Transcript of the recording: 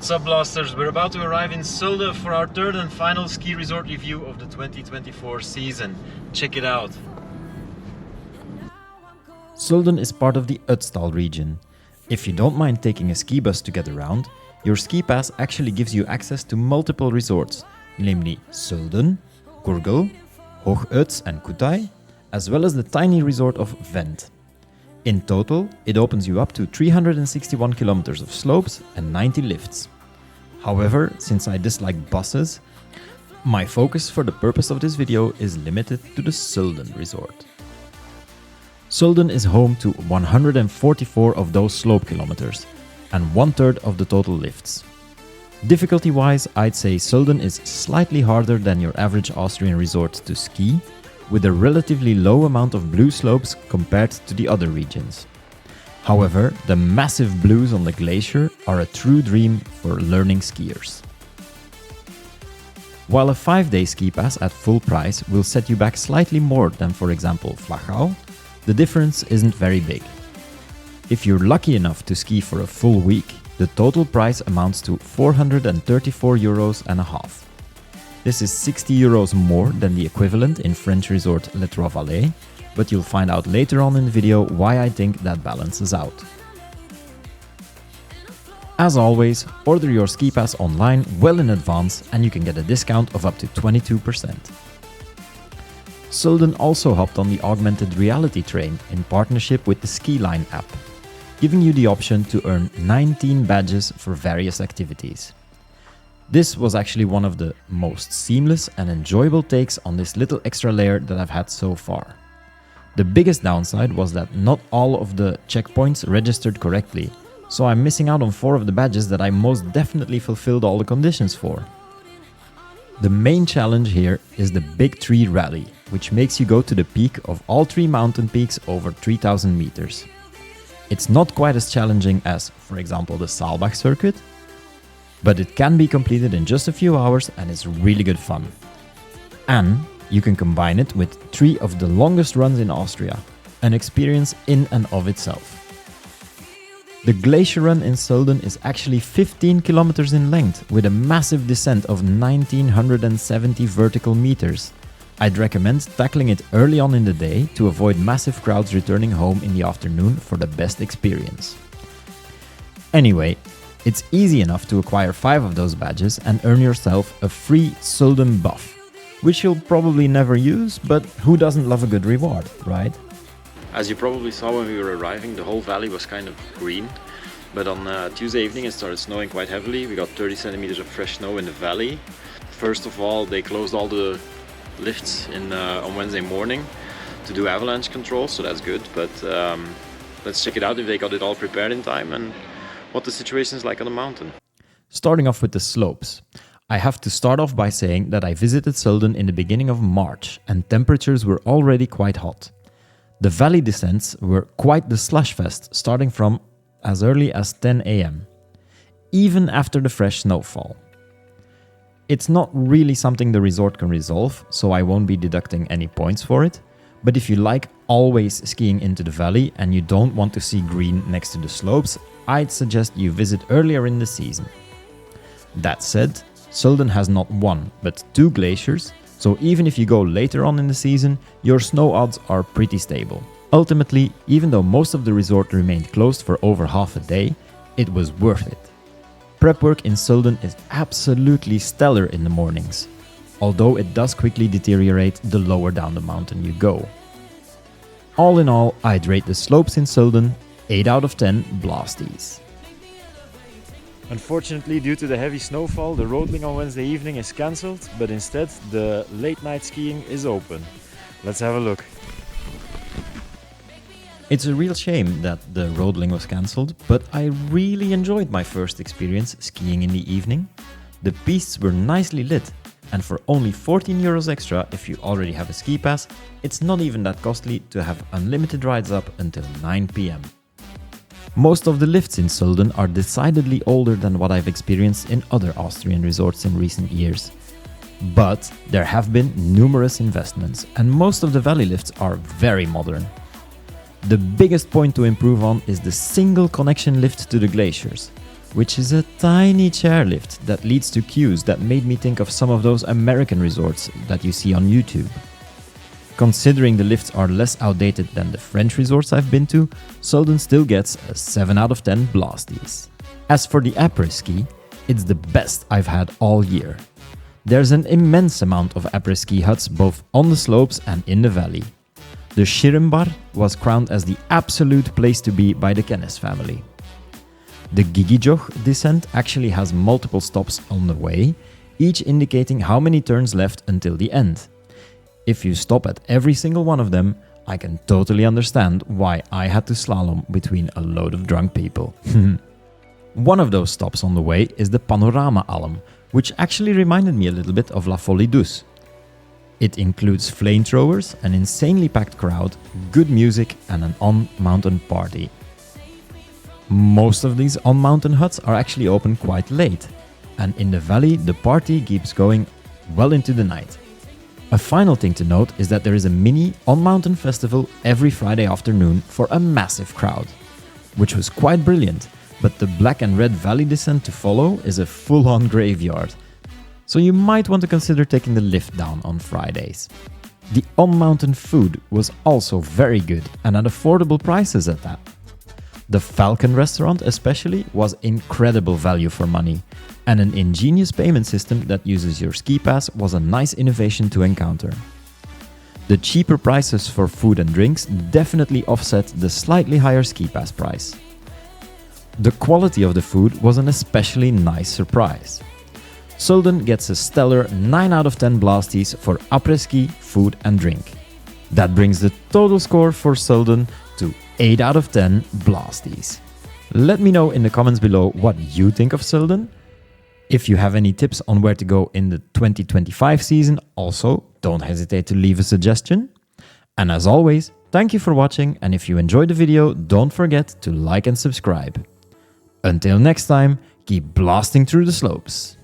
What's up, Blasters? We're about to arrive in Sölden for our third and final ski resort review of the 2024 season. Check it out. Sölden is part of the Ötztal region. If you don't mind taking a ski bus to get around, your ski pass actually gives you access to multiple resorts, namely Sölden, Gurgel, Hoogötz and Kutai, as well as the tiny resort of Vent. In total, it opens you up to 361 kilometers of slopes and 90 lifts. However, since I dislike buses, my focus for the purpose of this video is limited to the Sölden resort. Sölden is home to 144 of those slope kilometers and 1/3 of the total lifts. Difficulty-wise, I'd say Sölden is slightly harder than your average Austrian resort to ski, with a relatively low amount of blue slopes compared to the other regions. However, the massive blues on the glacier are a true dream for learning skiers. While a 5-day ski pass at full price will set you back slightly more than, for example, Flachau, the difference isn't very big. If you're lucky enough to ski for a full week, the total price amounts to €434.50. This is €60 more than the equivalent in French resort Les Trois Vallées, but you'll find out later on in the video why I think that balances out. As always, order your ski pass online well in advance and you can get a discount of up to 22%. Sölden also hopped on the augmented reality train in partnership with the Skiline app, giving you the option to earn 19 badges for various activities. This was actually one of the most seamless and enjoyable takes on this little extra layer that I've had so far. The biggest downside was that not all of the checkpoints registered correctly, so I'm missing out on 4 of the badges that I most definitely fulfilled all the conditions for. The main challenge here is the Big Tree Rally, which makes you go to the peak of all 3 mountain peaks over 3,000 meters. It's not quite as challenging as, for example, the Saalbach circuit, but it can be completed in just a few hours and is really good fun. And you can combine it with 3 of the longest runs in Austria, an experience in and of itself. The glacier run in Sölden is actually 15 kilometers in length with a massive descent of 1970 vertical meters. I'd recommend tackling it early on in the day to avoid massive crowds returning home in the afternoon for the best experience. Anyway, it's easy enough to acquire 5 of those badges and earn yourself a free Sölden buff, which you'll probably never use, but who doesn't love a good reward, right? As you probably saw when we were arriving, the whole valley was kind of green, but on Tuesday evening it started snowing quite heavily. We got 30 centimeters of fresh snow in the valley. First of all, they closed all the lifts on Wednesday morning to do avalanche control, so that's good, but let's check it out if they got it all prepared in time and what the situation is like on the mountain. Starting off with the slopes, I have to start off by saying that I visited Sölden in the beginning of March and temperatures were already quite hot. The valley descents were quite the slush fest, starting from as early as 10 AM, even after the fresh snowfall. It's not really something the resort can resolve, so I won't be deducting any points for it, but if you like always skiing into the valley and you don't want to see green next to the slopes, I'd suggest you visit earlier in the season. That said, Sölden has not 1, but 2 glaciers, so even if you go later on in the season, your snow odds are pretty stable. Ultimately, even though most of the resort remained closed for over half a day, it was worth it. Prep work in Sölden is absolutely stellar in the mornings, although it does quickly deteriorate the lower down the mountain you go. All in all, I'd rate the slopes in Sölden 8 out of 10 blasties. Unfortunately, due to the heavy snowfall, the roadling on Wednesday evening is cancelled, but instead the late night skiing is open. Let's have a look. It's a real shame that the roadling was cancelled, but I really enjoyed my first experience skiing in the evening. The pistes were nicely lit, and for only €14 extra if you already have a ski pass, it's not even that costly to have unlimited rides up until 9 PM. Most of the lifts in Sölden are decidedly older than what I've experienced in other Austrian resorts in recent years. But there have been numerous investments, and most of the valley lifts are very modern. The biggest point to improve on is the single connection lift to the glaciers. which is a tiny chairlift that leads to queues that made me think of some of those American resorts that you see on YouTube. Considering the lifts are less outdated than the French resorts I've been to, Sölden still gets a 7 out of 10 blasties. As for the après-ski, it's the best I've had all year. There's an immense amount of après-ski huts both on the slopes and in the valley. The Schirmbar was crowned as the absolute place to be by the Kennis family. The Gigijoch descent actually has multiple stops on the way, each indicating how many turns left until the end. If you stop at every single one of them, I can totally understand why I had to slalom between a load of drunk people. One of those stops on the way is the Panorama Alm, which actually reminded me a little bit of La Folie Douce. It includes flamethrowers, an insanely packed crowd, good music and an on-mountain party. Most of these on-mountain huts are actually open quite late, and in the valley the party keeps going well into the night. A final thing to note is that there is a mini on-mountain festival every Friday afternoon for a massive crowd, which was quite brilliant, but the black and red valley descent to follow is a full-on graveyard, so you might want to consider taking the lift down on Fridays. The on-mountain food was also very good and at affordable prices at that. The Falcon restaurant especially was incredible value for money, and an ingenious payment system that uses your ski pass was a nice innovation to encounter. The cheaper prices for food and drinks definitely offset the slightly higher ski pass price. The quality of the food was an especially nice surprise. Sölden gets a stellar 9 out of 10 blasties for après-ski, food and drink. That brings the total score for Sölden to 8 out of 10 blasties. Let me know in the comments below what you think of Sölden. If you have any tips on where to go in the 2025 season, also don't hesitate to leave a suggestion. And as always, thank you for watching, and if you enjoyed the video, don't forget to like and subscribe. Until next time, keep blasting through the slopes.